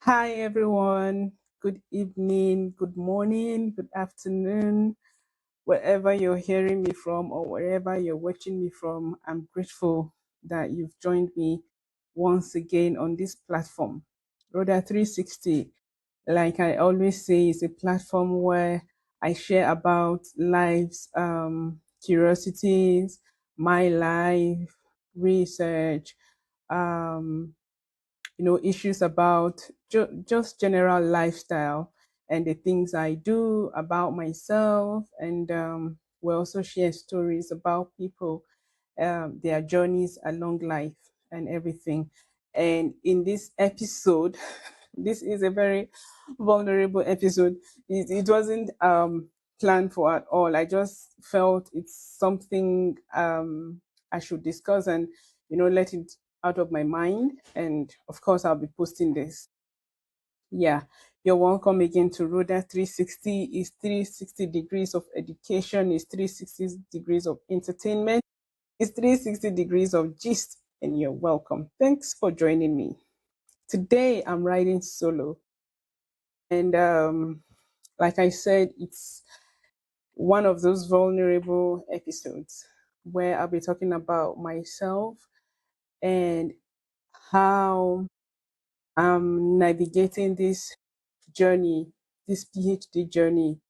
Hi, everyone. Good evening, good morning, good afternoon, wherever you're hearing me from or wherever you're watching me from. I'm grateful that you've joined me once again on this platform. Rhoda 360, like I always say, is a platform where I share about life's curiosities, my life, research, um, issues about just general lifestyle and the things I do about myself. And we also share stories about people, their journeys along life and everything. And in this episode, this is a very vulnerable episode. It wasn't planned for at all. I just felt it's something I should discuss and let it out of my mind. And of course, I'll be posting this. Yeah, you're welcome again to Rhoda 360. Is 360 degrees of education, is 360 degrees of entertainment, is 360 degrees of gist, and you're welcome. Thanks for joining me. Today, I'm riding solo. And like I said, it's one of those vulnerable episodes where I'll be talking about myself and how I'm navigating this journey, this PhD journey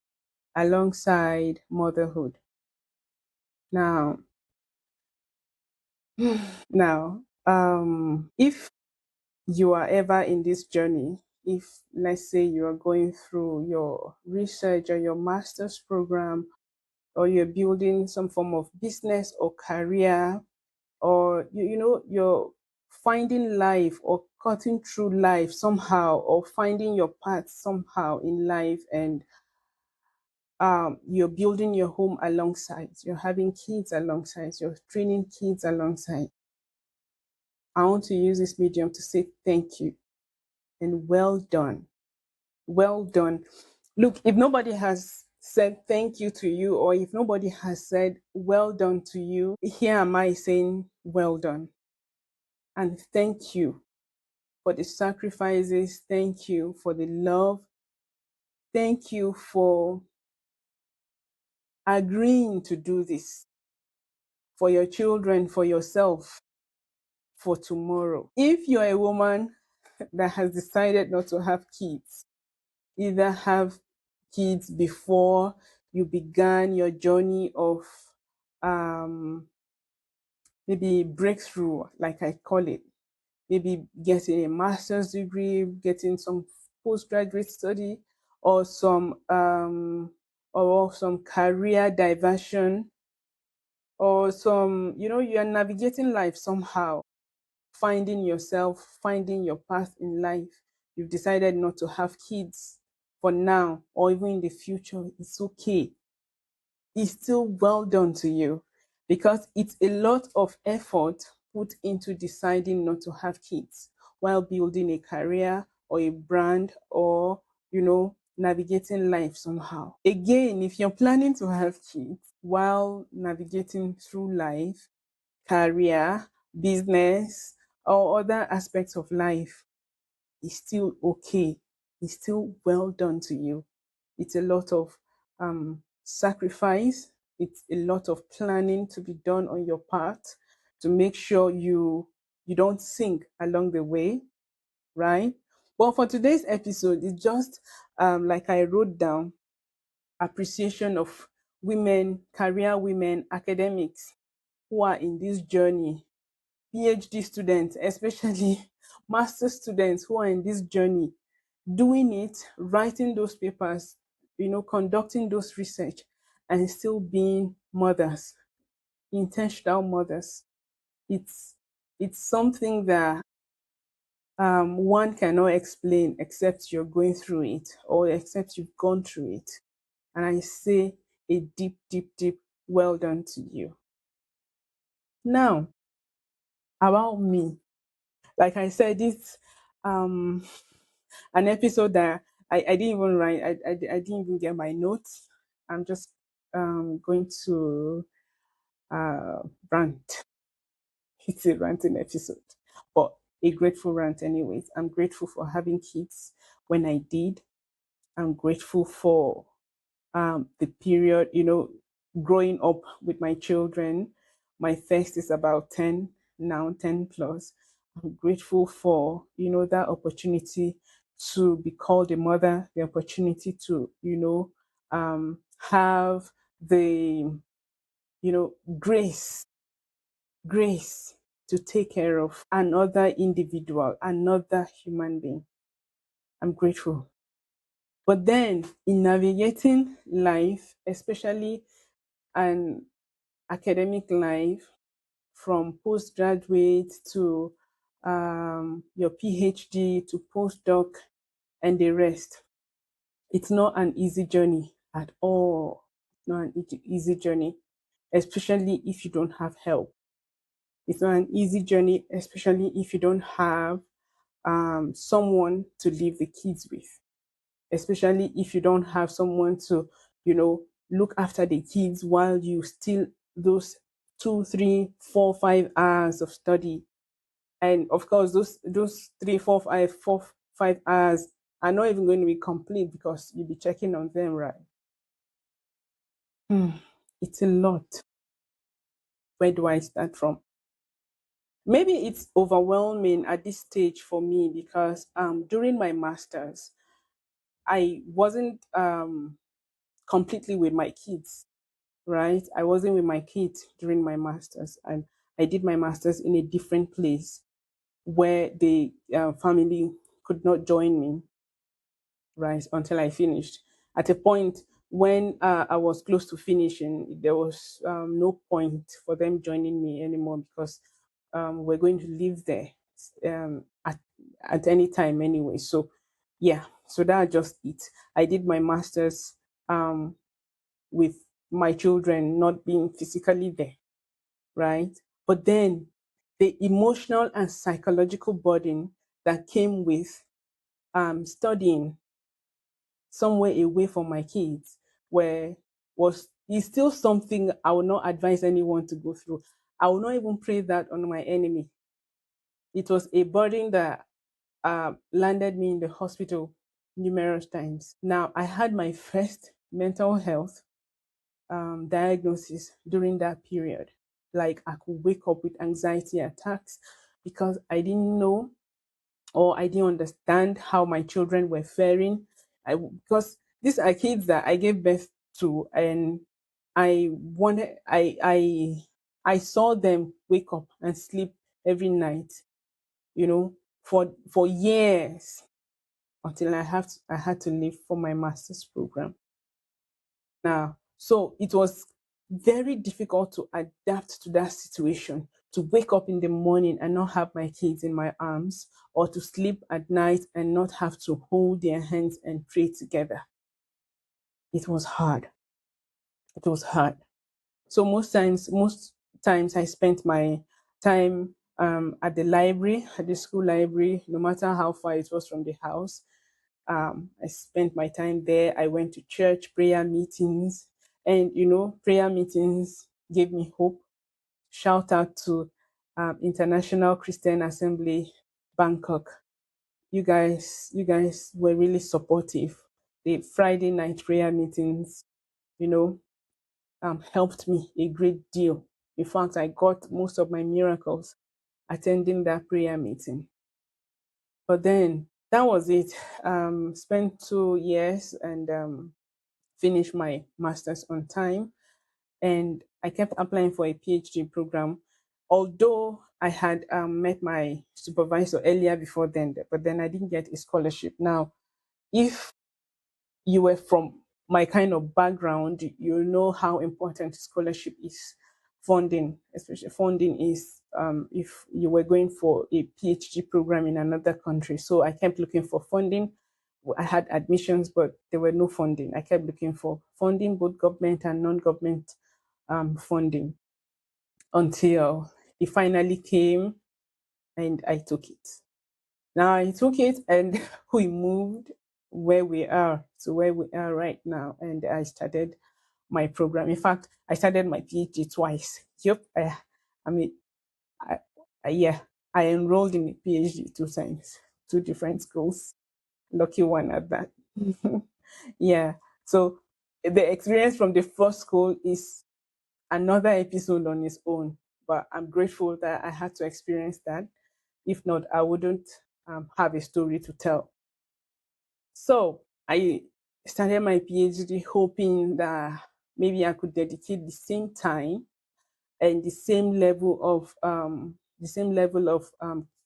alongside motherhood. Now, if you are ever in this journey, if let's say you are going through your research or your master's program, or you're building some form of business or career, or you're finding life or cutting through life somehow, or finding your path somehow in life, and you're building your home alongside, you're having kids alongside, you're training kids alongside. I want to use this medium to say thank you and well done. Well done. Look, if nobody has said thank you to you, or if nobody has said well done to you, here am I saying well done. And thank you for the sacrifices. Thank you for the love. Thank you for agreeing to do this for your children, for yourself, for tomorrow. If you're a woman that has decided not to have kids, either have kids before you began your journey of um, maybe breakthrough, like I call it, maybe getting a master's degree, getting some postgraduate study, or some career diversion, or some, you are navigating life somehow, finding yourself, finding your path in life. You've decided not to have kids for now, or even in the future. It's okay. It's still well done to you, because it's a lot of effort put into deciding not to have kids while building a career or a brand, or navigating life somehow. Again, if you're planning to have kids while navigating through life, career, business, or other aspects of life, is still okay. It's still well done to you. It's a lot of sacrifice. It's a lot of planning to be done on your part to make sure you don't sink along the way, right? Well, for today's episode, it's just like I wrote down, appreciation of women, career women, academics who are in this journey, PhD students, especially master students who are in this journey, doing it, writing those papers, conducting those research, and still being mothers, intentional mothers. It's it's something that one cannot explain except you're going through it, or except you've gone through it. And I say a deep, deep, deep well done to you. Now, about me, like I said, it's um an episode that I didn't even write. I didn't even get my notes. I'm just going to rant. It's a ranting episode, but a grateful rant anyways. I'm grateful for having kids when I did. I'm grateful for the period, growing up with my children. My first is about 10 now, 10 plus. I'm grateful for, that opportunity to be called a mother, the opportunity to, have the, grace to take care of another individual, another human being. I'm grateful. But then in navigating life, especially an academic life, from postgraduate to your PhD to postdoc and the rest, it's not an easy journey at all. It's not an easy journey, especially if you don't have help. It's not an easy journey, especially if you don't have someone to leave the kids with, especially if you don't have someone to, look after the kids while you still those 2, 3, 4, 5 hours of study. And of course, those 3, 4, 5 hours are not even going to be complete because you'll be checking on them, right? Hmm. It's a lot. Where do I start from? Maybe it's overwhelming at this stage for me because during my masters, I wasn't completely with my kids, right? I wasn't with my kids during my masters, and I did my masters in a different place where the family could not join me, right, until I finished. At a point when I was close to finishing, there was no point for them joining me anymore because we're going to live there um, at, at any time anyway. So, yeah, so that's just it. I did my master's um, with my children not being physically there, right? But then the emotional and psychological burden that came with studying somewhere away from my kids where was is still something I will not advise anyone to go through. I will not even pray that on my enemy. It was a burden that landed me in the hospital numerous times. Now, I had my first mental health diagnosis during that period. Like I could wake up with anxiety attacks because I didn't know or I didn't understand how my children were faring. Because these are kids that I gave birth to, and I saw them wake up and sleep every night, you know, for years until I had to leave for my master's program. Now, so it was very difficult to adapt to that situation, to wake up in the morning and not have my kids in my arms, or to sleep at night and not have to hold their hands and pray together. It was hard. It was hard. So most times I spent my time at the library, at the school library, no matter how far it was from the house. I spent my time there. I went to church, prayer meetings, and prayer meetings gave me hope. Shout out to International Christian Assembly, Bangkok. You guys were really supportive. The Friday night prayer meetings, you know, helped me a great deal. In fact, I got most of my miracles attending that prayer meeting. But then that was it. Spent 2 years and finished my master's on time. And I kept applying for a PhD program, although I had met my supervisor earlier before then, but then I didn't get a scholarship. Now, if you were from my kind of background, you know how important scholarship is. Funding, especially funding, is if you were going for a PhD program in another country. So I kept looking for funding. I had admissions, but there were no funding. I kept looking for funding, both government and non-government funding, until it finally came and I took it. Now I took it and we moved where we are to where we are right now. And I started my program. In fact, I started my PhD twice. Yep. I mean, I, yeah. I enrolled in a PhD 2 times, 2 different schools. Lucky one at that. Yeah. So the experience from the first school is another episode on its own. But I'm grateful that I had to experience that. If not, I wouldn't have a story to tell. So I started my PhD hoping that maybe I could dedicate the same time and the same level of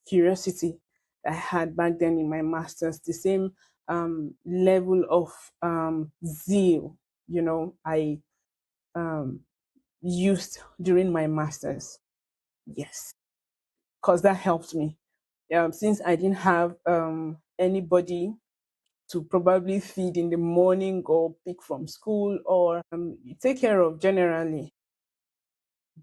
curiosity I had back then in my masters, the same level of zeal, I um, used during my masters. Yes, because that helped me. Since I didn't have anybody to probably feed in the morning or pick from school or take care of generally,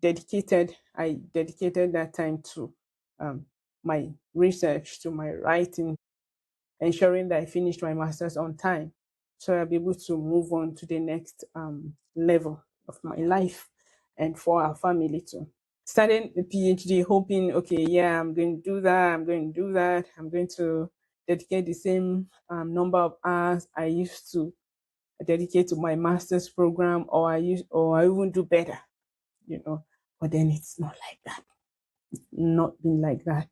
I dedicated that time to um, my research, to my writing, ensuring that I finished my master's on time so I'll be able to move on to the next level of my life and for our family too. Starting a PhD, hoping, okay, yeah, I'm going to do that, I'm going to dedicate the same number of hours I used to dedicate to my master's program, or I even do better, you know. But then it's not like that. Not been like that.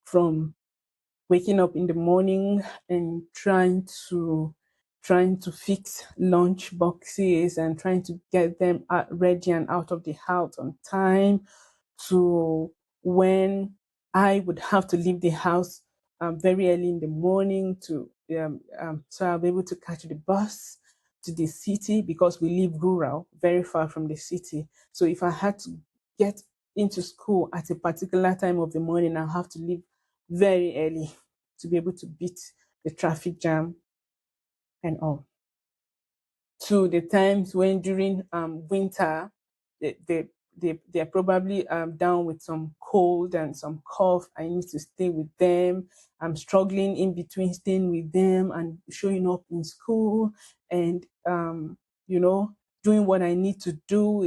From waking up in the morning and trying to fix lunch boxes and trying to get them ready and out of the house on time, to when I would have to leave the house very early in the morning so I'll be able to catch the bus to the city because we live rural, very far from the city. So if I had to get into school at a particular time of the morning, I'll have to leave very early to be able to beat the traffic jam and all. To the times when during winter they, they, they're probably down with some cold and some cough. I need to stay with them. I'm struggling in between staying with them and showing up in school and you know doing what I need to do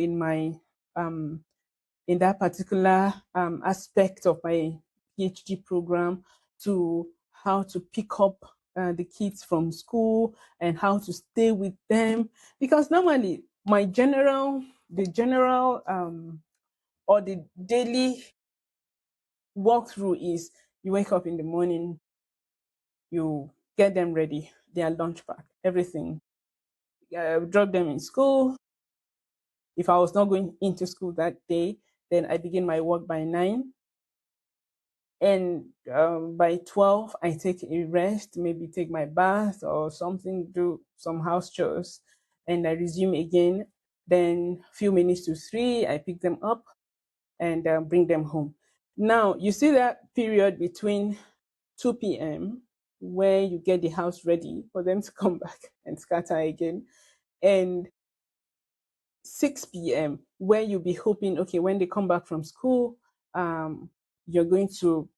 um, in that particular aspect of my PhD program, to how to pick up the kids from school and how to stay with them. Because normally, the general or the daily walkthrough is you wake up in the morning, you get them ready, their lunch pack, everything, drop them in school. If I was not going into school that day, then I begin my work by 9. And by 12 I take a rest, maybe take my bath or something, do some house chores, and I resume again. Then few minutes to 3 I pick them up and bring them home. Now you see that period between 2 p.m. where you get the house ready for them to come back and scatter again, and 6 p.m. where you'll be hoping, okay, when they come back from school, um, you're going to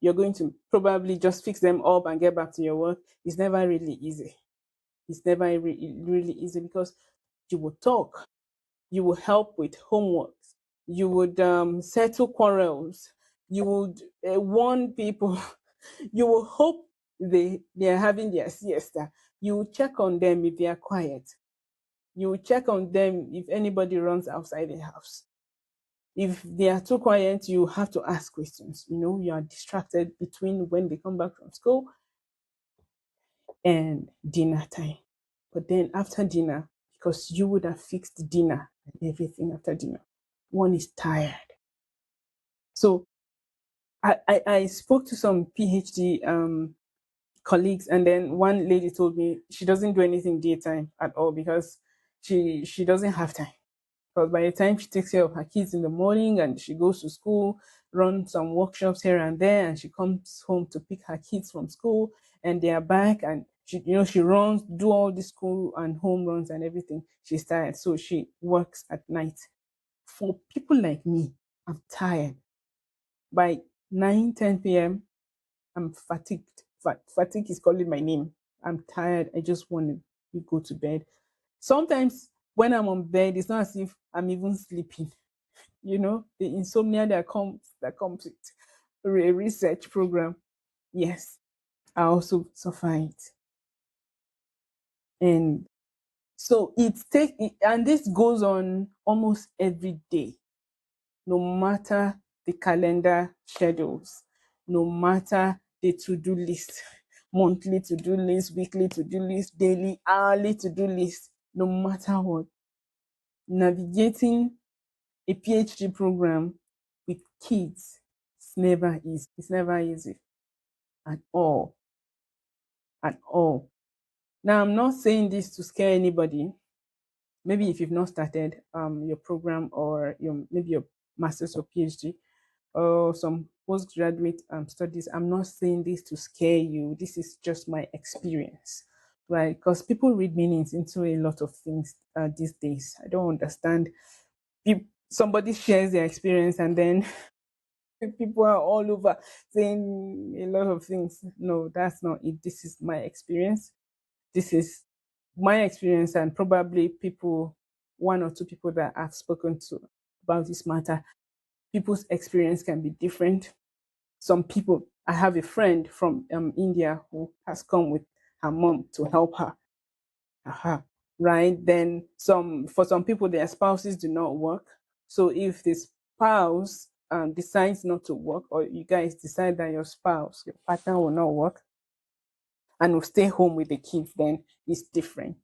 you're going to probably just fix them up and get back to your work. It's never really easy. It's never really easy because you will talk, you will help with homework, you would settle quarrels, you would warn people, you will hope they are having their siesta. You will check on them if they are quiet. You will check on them if anybody runs outside the house. If they are too quiet, you have to ask questions. You are distracted between when they come back from school and dinner time. But then after dinner, because you would have fixed dinner and everything after dinner, one is tired. So I spoke to some PhD colleagues, and then one lady told me she doesn't do anything daytime at all because she doesn't have time. Because by the time she takes care of her kids in the morning and she goes to school, runs some workshops here and there, and she comes home to pick her kids from school, and they are back, and she runs, do all the school and home runs and everything. She's tired, so she works at night. For people like me, I'm tired. By 9, 10 p.m., I'm fatigued. Fatigue is calling my name. I'm tired. I just want to go to bed. Sometimes when I'm on bed, it's not as if I'm even sleeping. The insomnia that comes with research program. Yes, I also suffer it. And so and this goes on almost every day, no matter the calendar schedules, no matter the to-do list, monthly to-do list, weekly to-do list, daily, hourly to-do list, no matter what. Navigating a PhD program with kids, it's never easy. It's never easy at all, at all. Now, I'm not saying this to scare anybody. Maybe if you've not started your program or maybe your master's or PhD or some postgraduate studies, I'm not saying this to scare you. This is just my experience, right? Because people read meanings into a lot of things these days. I don't understand. If somebody shares their experience and then people are all over saying a lot of things. No, that's not it. This is my experience. This is my experience, and probably people, one or two people that I've spoken to about this matter, people's experience can be different. Some people, I have a friend from India who has come with her mom to help her. Aha. Right? Then for some people, their spouses do not work. So if the spouse decides not to work, or you guys decide that your partner will not work and will stay home with the kids, then it's different,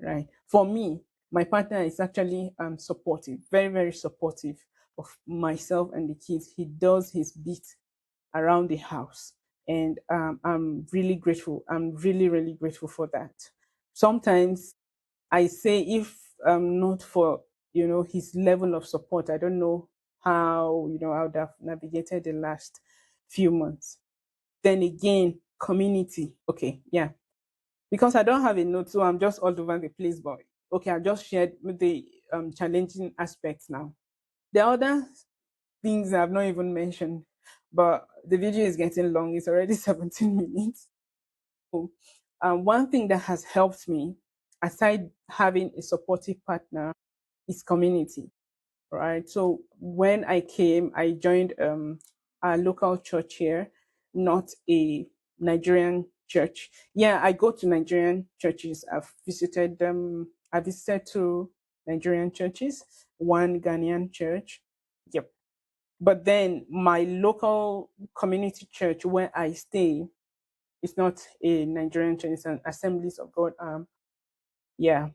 right? For me, my partner is actually supportive, very, very supportive of myself and the kids. He does his bit around the house. And I'm really grateful. I'm really, really grateful for that. Sometimes I say, if not for his level of support, I don't know how I would have navigated the last few months. Then again, community. Okay, yeah, because I don't have a note, so I'm just all over the place. But okay, I just shared the challenging aspects now. The other things I've not even mentioned, but the video is getting long. It's already 17 minutes. So, one thing that has helped me, aside having a supportive partner, is community. Right. So when I came, I joined a local church here, not a Nigerian church. Yeah, I go to Nigerian churches. I've visited them. I visited two Nigerian churches, one Ghanaian church. Yep. But then my local community church where I stay is not a Nigerian church, it's an Assemblies of God. Yeah.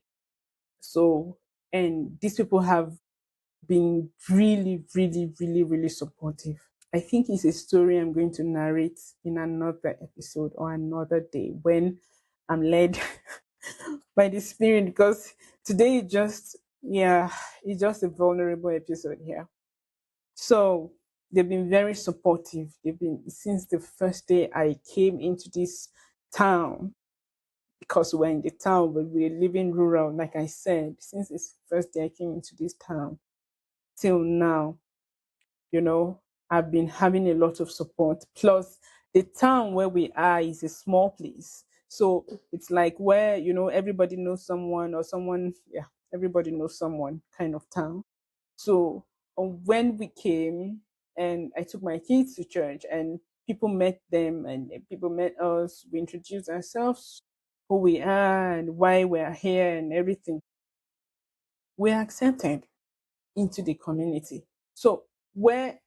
So, and these people have been really, really, really, really supportive. I think it's a story I'm going to narrate in another episode or another day when I'm led by the spirit, because today yeah, it's just a vulnerable episode here. So they've been very supportive. They've been since the first day I came into this town, because we're in the town, but we're living rural, like I said, since this first day I came into this town till now, you know, I've been having a lot of support. Plus, the town where we are is a small place. So it's like where, everybody knows someone, or someone, yeah, everybody knows someone kind of town. So when we came and I took my kids to church and people met them and people met us, we introduced ourselves, who we are and why we're here and everything. We're accepted into the community. So where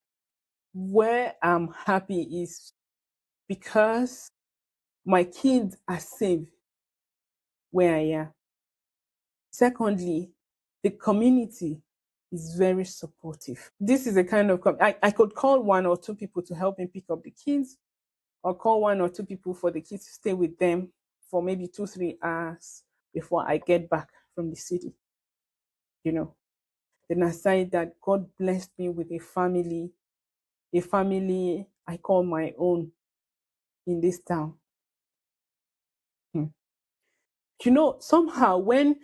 I'm happy is because my kids are safe where I am. Secondly, the community is very supportive. This is a kind of, I could call one or two people to help me pick up the kids, or call one or two people for the kids to stay with them for maybe 2, 3 hours before I get back from the city, you know. Then aside that, God blessed me with a family I call my own in this town. Hmm. Somehow when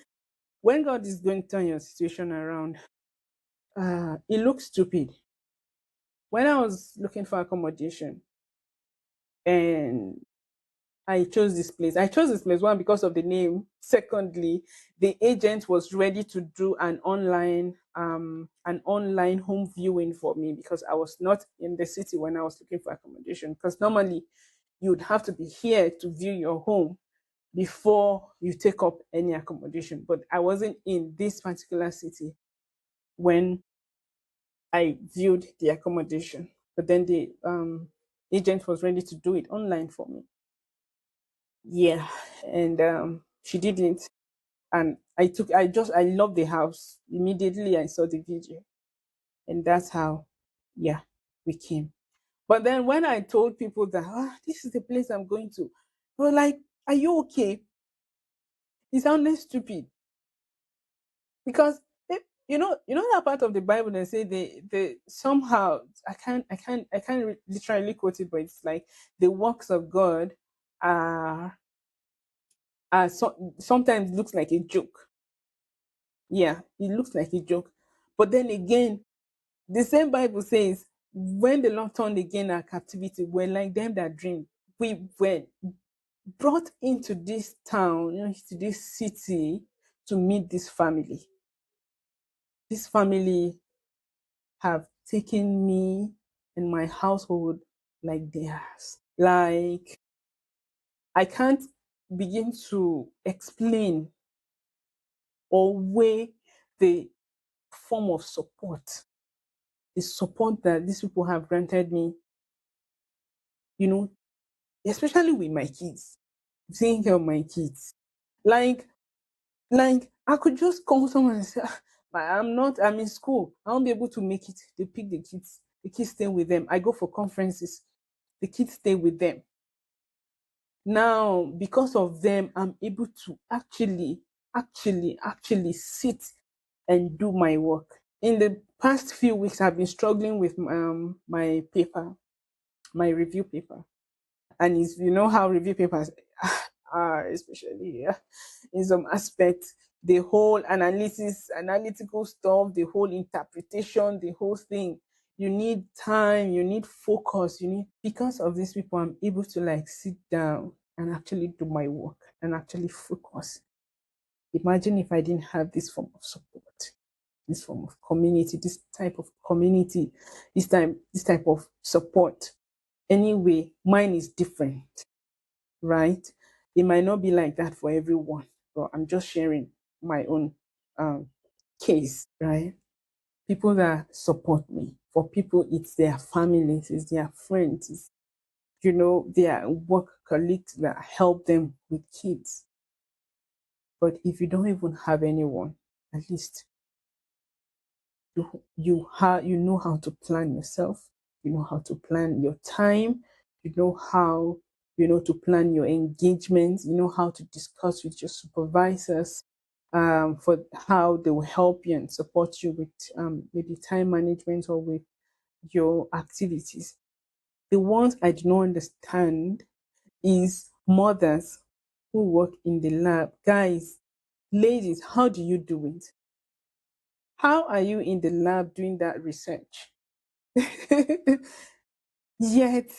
God is going to turn your situation around, it looks stupid. When I was looking for accommodation and I chose this place. I chose this place, one, because of the name. Secondly, the agent was ready to do an online home viewing for me because I was not in the city when I was looking for accommodation. Because normally you'd have to be here to view your home before you take up any accommodation. But I wasn't in this particular city when I viewed the accommodation. But then the agent was ready to do it online for me. Yeah, and she did it, and I love the house. Immediately I saw the video, and that's how, yeah, we came. But then when I told people that, this is the place I'm going to, they were like, "Are you okay?" It sounded stupid because that part of the Bible they say they somehow, I can't literally quote it, but it's like the works of God are sometimes looks like a joke. Yeah, it looks like a joke. But then again, the same Bible says, when the Lord turned again our captivity, we're like them that dream. We were brought into this town, to this city to meet this family. This family have taken me and my household like theirs. Like, I can't begin to explain or weigh the form of support, the support that these people have granted me, you know, especially with my kids, taking care of my kids. Like, I could just call someone and say, I'm in school. I won't be able to make it. They pick the kids. The kids stay with them. I go for conferences. The kids stay with them. Now, because of them, I'm able to actually sit and do my work. In the past few weeks, I've been struggling with my paper, my review paper. And it's, how review papers are, especially, yeah, in some aspects, the whole analytical stuff, the whole interpretation, the whole thing. You need time, you need focus, because of these people, I'm able to like sit down and actually do my work and actually focus. Imagine if I didn't have this form of support, this form of community, this type of community, this type of support. Anyway, mine is different, right? It might not be like that for everyone, but I'm just sharing my own um, case, right? People that support me. For people, it's their families, it's their friends, it's, their work colleagues that help them with kids. But if you don't even have anyone, at least you know how to plan yourself, you know how to plan your time, you know how to plan your engagement, you know how to discuss with your supervisors for how they will help you and support you with maybe time management or with your activities. The ones I do not understand is mothers who work in the lab. Guys, ladies, how do you do it? How are you in the lab doing that research? Yet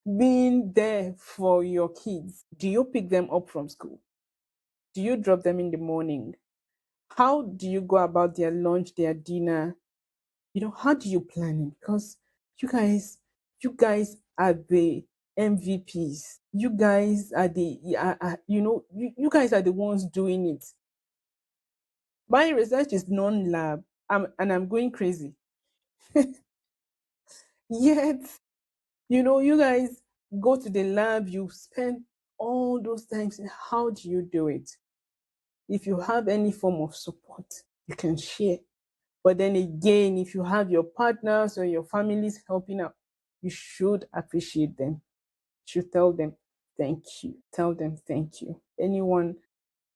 being there for your kids. Do you pick them up from school? Do you drop them in the morning? How do you go about their lunch, their dinner? How do you plan it? Because you guys, you guys are the MVPs. You guys are you guys are the ones doing it. My research is non-lab, and I'm going crazy. Yet, you guys go to the lab, you spend all those times. How do you do it? If you have any form of support, you can share. But then again, if you have your partners or your families helping out, you should appreciate them. You should tell them thank you. Tell them thank you. Anyone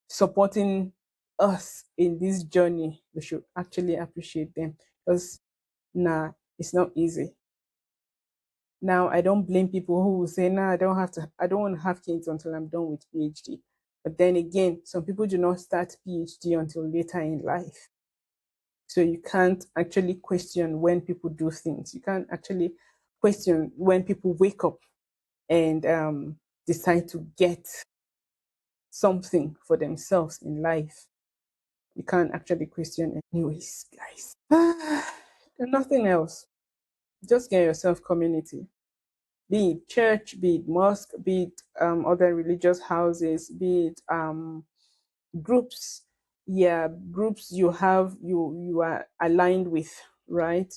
supporting us in this journey, we should actually appreciate them, because it's not easy. Now, I don't blame people who will say, "Nah, I don't want to have kids until I'm done with PhD." But then again, some people do not start PhD until later in life. So you can't actually question when people do things. You can't actually question when people wake up and decide to get something for themselves in life, you can't actually question anyways, guys. Nothing else. Just get yourself community. Be it church, be it mosque, be it other religious houses, be it groups. Yeah, groups you are aligned with, right?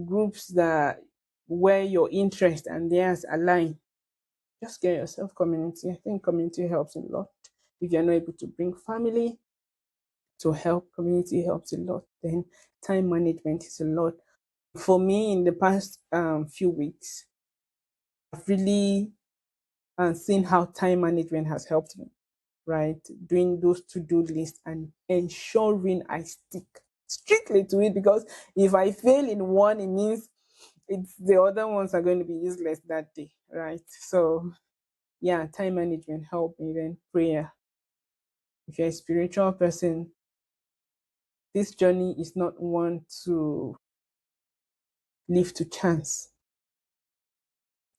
Groups that where your interest and theirs align. Just get yourself community. I think community helps a lot. If you're not able to bring family to help, community helps a lot. Then time management is a lot. For me, in the past few weeks, I've really seen how time management has helped me, right? Doing those to-do lists and ensuring I stick strictly to it, because if I fail in one, it means it's the other ones are going to be useless that day, right? So yeah, time management helped me. Then prayer. If you're a spiritual person, this journey is not one to leave to chance.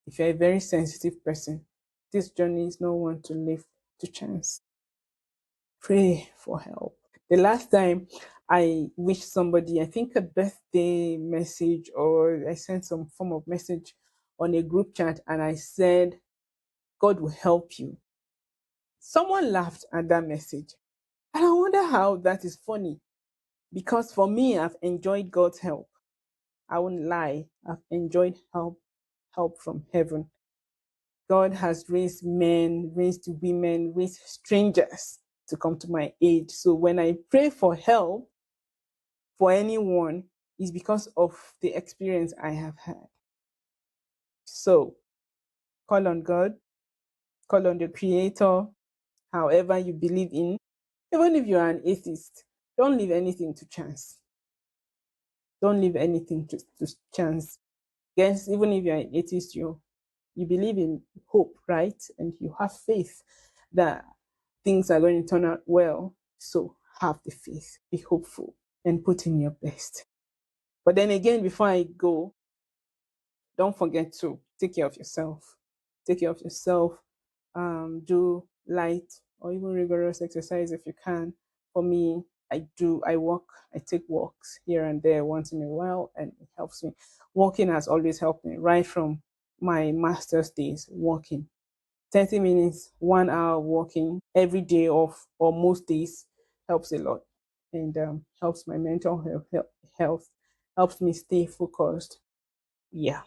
If you're a very sensitive person, this journey is not one to leave to chance. Pray for help. The last time I wished somebody, I think a birthday message, or I sent some form of message on a group chat, and I said, God will help you. Someone laughed at that message. And I wonder how that is funny, because for me, I've enjoyed God's help. I won't lie, I've enjoyed help from heaven. God has raised men, raised women, raised strangers to come to my aid. So when I pray for help for anyone, it's because of the experience I have had. So call on God, call on the Creator, however you believe in. Even if you're an atheist, don't leave anything to chance. Don't leave anything to chance. Yes, even if you're an atheist, you believe in hope, right? And you have faith that things are going to turn out well. So have the faith, be hopeful, and put in your best. But then again, before I go, don't forget to take care of yourself. Take care of yourself. Do light or even rigorous exercise if you can. For me, I walk, I take walks here and there once in a while, and it helps me. Walking has always helped me right from my master's days, walking. 30 minutes, 1 hour walking every day or most days helps a lot, and helps my mental health, helps me stay focused. Yeah.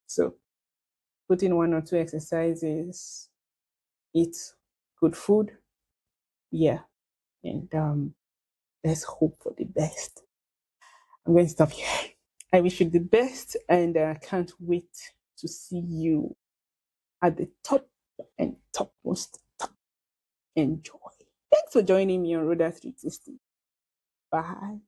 So put in 1 or 2 exercises, eat good food. Yeah. And let's hope for the best. I'm going to stop here. I wish you the best, and I can't wait to see you at the top and topmost top. Enjoy. Thanks for joining me on Rhoda 360. Bye.